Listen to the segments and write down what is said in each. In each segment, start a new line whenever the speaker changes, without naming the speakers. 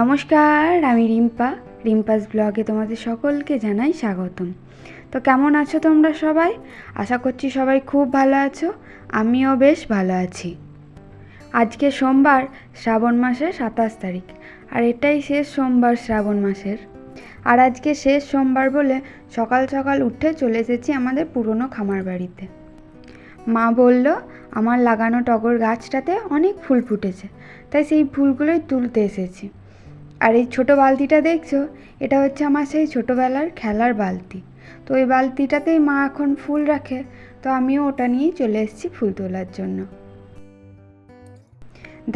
নমস্কার, আমি রিম্পাস ব্লগে তোমাদের সকলকে জানাই স্বাগতম। তো কেমন আছো তোমরা সবাই? আশা করছি সবাই খুব ভালো আছো। আমিও বেশ ভালো আছি। আজকে সোমবার, শ্রাবণ মাসের 27 তারিখ, আর এটাই শেষ সোমবার শ্রাবণ মাসের। আর আজকে শেষ সোমবার বলে সকাল সকাল উঠে চলে এসেছি আমাদের পুরনো খামার বাড়িতে। মা বলল আমার লাগানো টগর গাছটাতে অনেক ফুল ফুটেছে, তাই সেই ফুলগুলোই তুলতে এসেছি। আর এই ছোটো বালতিটা দেখছো, এটা হচ্ছে আমার সেই ছোটোবেলার খেলার বালতি। তো ওই বালতিটাতেই মা এখন ফুল রাখে, তো আমিও ওটা নিয়েই চলে এসেছি ফুল তোলার জন্য।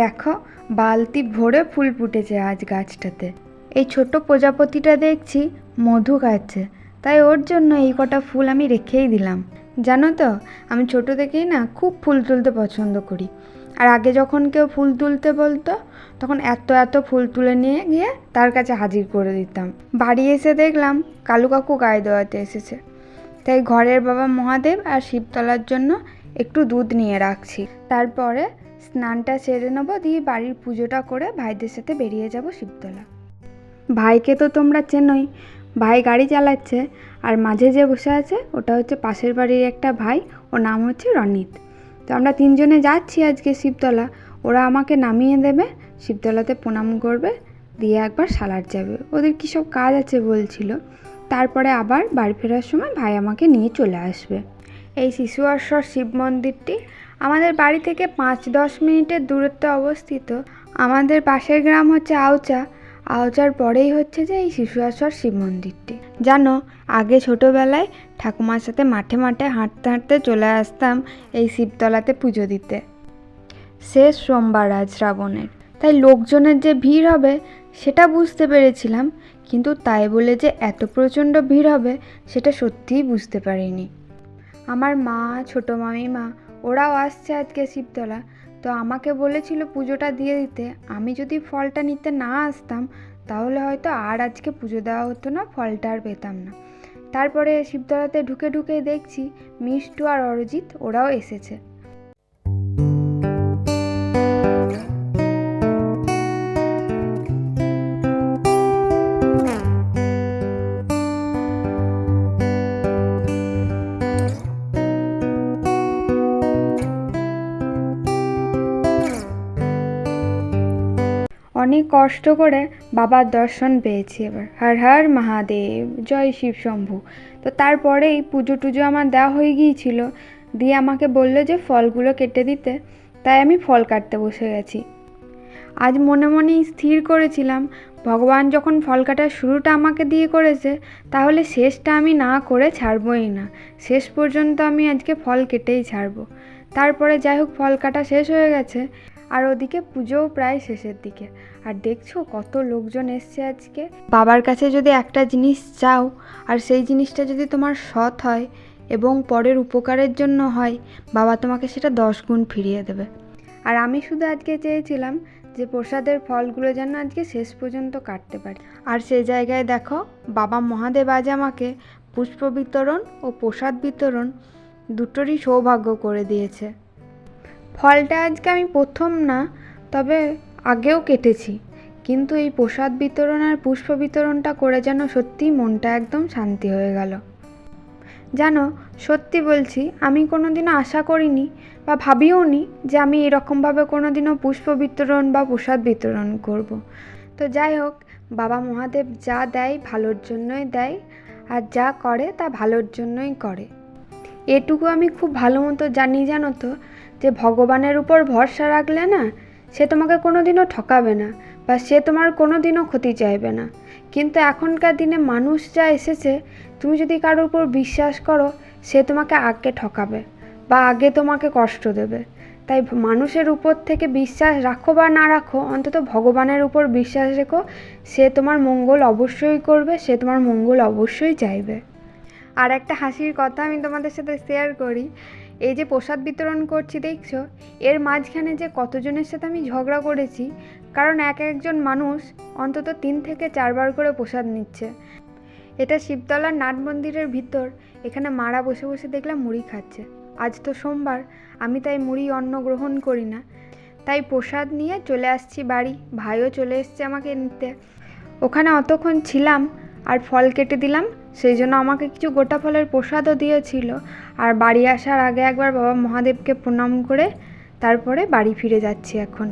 দেখো, বালতি ভরে ফুল ফুটেছে আজ গাছটাতে। এই ছোট প্রজাপতিটা দেখছি মধু খাচ্ছে, তাই ওর জন্য এই কটা ফুল আমি রেখেই দিলাম। জানো তো, আমি ছোটো থেকেই না খুব ফুল তুলতে পছন্দ করি। আর আগে যখন কেউ ফুল তুলতে বলতো, তখন এত এত ফুল তুলে নিয়ে গিয়ে তার কাছে হাজির করে দিতাম। বাড়ি এসে দেখলাম কালু কাকু গায়ে দেওয়াতে এসেছে, তাই ঘরের বাবা মহাদেব আর শিবতলার জন্য একটু দুধ নিয়ে রাখছি। তারপরে স্নানটা সেরে নেবো, দিয়ে বাড়ির পুজোটা করে ভাইদের সাথে বেরিয়ে যাব শিবতলা। ভাইকে তো তোমরা চেনোই, ভাই গাড়ি চালাচ্ছে। আর মাঝে যে বসে আছে ওটা হচ্ছে পাশের বাড়ির একটা ভাই, ওর নাম হচ্ছে রনিত। তো আমরা তিনজনে যাচ্ছি আজকে শিবতলা। ওরা আমাকে নামিয়ে দেবে, শিবতলাতে প্রণাম করবে, দিয়ে একবার সালার যাবে। ওদের কী সব কাজ আছে বলছিল। তারপরে আবার বাড়ি ফেরার সময় ভাই আমাকে নিয়ে চলে আসবে। এই শিশুয়াশ্বর শিব মন্দিরটি আমাদের বাড়ি থেকে 5-10 মিনিটের দূরত্বে অবস্থিত। আমাদের পাশের গ্রাম হচ্ছে আওচার পরেই হচ্ছে যে এই শিশুয়াশ্বর শিব মন্দিরটি। জানো, আগে ছোটোবেলায় ঠাকুমার সাথে মাঠে মাঠে হাঁটতে হাঁটতে চলে আসতাম এই শিবতলাতে পুজো দিতে। শেষ সোমবার আজ শ্রাবণের, তাই লোকজনের যে ভিড় হবে সেটা বুঝতে পেরেছিলাম, কিন্তু তাই বলে যে এত প্রচণ্ড ভিড় হবে সেটা সত্যিই বুঝতে পারিনি। আমার মা, ছোটো মামিমা ওরাও আসছে আজকে শিবতলা। তো আমাকে বলেছিল পুজোটা দিয়ে দিতে। আমি যদি ফলটা নিতে না আসতাম তাহলে হয়তো আর আজকে পুজো দেওয়া হতো না, ফলটা আর পেতাম না। তারপরে শিবতলাতে ঢুকে ঢুকে দেখছি মিষ্টু আর অরিজিৎ ওরাও এসেছে। অনেক কষ্ট করে বাবার দর্শন পেয়েছি এবার। হর হর মহাদেব, জয় শিব শম্ভু। তো তারপরেই পুজো টুজো আমার দেওয়া হয়ে গিয়েছিল, দিয়ে আমাকে বললো যে ফলগুলো কেটে দিতে, তাই আমি ফল কাটতে বসে গেছি। আজ মনে মনেই স্থির করেছিলাম, ভগবান যখন ফল কাটার শুরুটা আমাকে দিয়ে করেছে, তাহলে শেষটা আমি না করে ছাড়বই না। শেষ পর্যন্ত আমি আজকে ফল কেটেই ছাড়বো। তারপরে যাই হোক, ফল কাটা শেষ হয়ে গেছে, আর ওদিকে পুজোও প্রায় শেষের দিকে। আর দেখছো কত লোকজন এসছে আজকে। বাবার কাছে যদি একটা জিনিস চাও, আর সেই জিনিসটা যদি তোমার সৎ হয় এবং পরের উপকারের জন্য হয়, বাবা তোমাকে সেটা 10 গুণ ফিরিয়ে দেবে। আর আমি শুধু আজকে চেয়েছিলাম যে প্রসাদের ফলগুলো যেন আজকে শেষ পর্যন্ত কাটতে পারি। আর সেই জায়গায় দেখো, বাবা মহাদেব আজ আমাকে পুষ্প বিতরণ ও প্রসাদ বিতরণ দুটোরই সৌভাগ্য করে দিয়েছে। ফলটা আজকে আমি প্রথম না, তবে আগেও কেটেছি, কিন্তু এই প্রসাদ বিতরণ আর পুষ্প বিতরণটা করে যেন সত্যিই মনটা একদম শান্তি হয়ে গেল। জানো, সত্যি বলছি, আমি কোনোদিনও আশা করিনি বা ভাবিও নি যে আমি এরকমভাবে কোনোদিনও পুষ্প বিতরণ বা প্রসাদ বিতরণ করব। তো যাই হোক, বাবা মহাদেব যা দেয় ভালোর জন্যই দেয়, আর যা করে তা ভালোর জন্যই করে। এটুকু আমি খুব ভালো মতো জানি, জানো তো, যে ভগবানের উপর ভরসা রাখলে না, সে তোমাকে কোনোদিনও ঠকাবে না, বা সে তোমার কোনোদিনও ক্ষতি চাইবে না। কিন্তু এখনকার দিনে মানুষ যা এসেছে, তুমি যদি কারোর উপর বিশ্বাস করো, সে তোমাকে আগে ঠকাবে বা আগে তোমাকে কষ্ট দেবে। তাই মানুষের উপর থেকে বিশ্বাস রাখো বা না রাখো, অন্তত ভগবানের উপর বিশ্বাস রেখো। সে তোমার মঙ্গল অবশ্যই করবে, সে তোমার মঙ্গল অবশ্যই চাইবে। আর একটা হাসির কথা আমি তোমাদের সাথে শেয়ার করি। এই যে প্রসাদ বিতরণ করছি দেখছো, এর মাঝখানে যে কতজনের সাথে আমি ঝগড়া করেছি, কারণ একজন মানুষ অন্তত 3 থেকে 4 বার করে প্রসাদ নিচ্ছে। এটা শিবতলার নাট মন্দিরের ভিতর, এখানে মারা বসে বসে দেখলাম মুড়ি খাচ্ছে। আজ তো সোমবার, আমি তাই মুড়ি অন্ন গ্রহণ করি না, তাই প্রসাদ নিয়ে চলে আসছি বাড়ি। ভাইও চলে এসছে আমাকে নিতে। ওখানে অতক্ষণ ছিলাম আর ফল কেটে দিলাম, সেই জন্য আমাকে কিছু গোটা ফলের প্রসাদও দিয়েছিল। আর বাড়ি আসার আগে একবার বাবা মহাদেবকে প্রণাম করে তারপরে বাড়ি ফিরে যাচ্ছি এখন।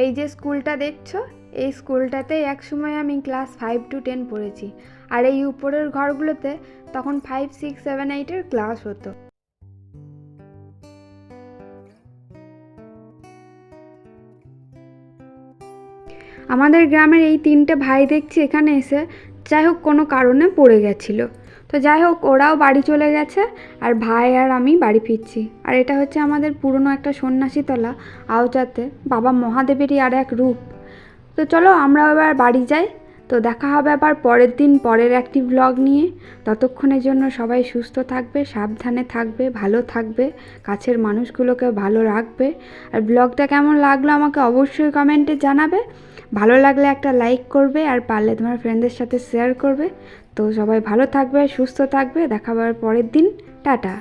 এই যে স্কুলটা দেখছো, এই স্কুলটাতেই একসময় আমি ক্লাস 5 to 10 পড়েছি। আর এই উপরের ঘরগুলোতে তখন 5, 6, 7, 8-এর ক্লাস হতো। আমাদের গ্রামের এই 3টে ভাই দেখছি এখানে এসে যাই হোক কোনো কারণে পড়ে গেছিলো। তো যাই হোক ওরাও বাড়ি চলে গেছে আর ভাই আর আমি বাড়ি ফিরছি। আর এটা হচ্ছে আমাদের পুরনো একটা সন্ন্যাসীতলা আওচাতে, বাবা মহাদেবেরই আর এক রূপ। তো চলো আমরা এবার বাড়ি যাই। তো দেখা হবে আবার পরের দিন পরের একটি ব্লগ নিয়ে। ততক্ষণের জন্য সবাই সুস্থ থাকবে, সাবধানে থাকবে, ভালো থাকবে, কাছের মানুষগুলোকে ভালো রাখবে। আর ব্লগটা কেমন লাগলো আমাকে অবশ্যই কমেন্টে জানাবে। ভালো লাগলে একটা লাইক করবে আর পারলে তোমার ফ্রেন্ডদের সাথে শেয়ার করবে। তো সবাই ভালো থাকবে, সুস্থ থাকবে, দেখা হবে পরের দিন। টাটা।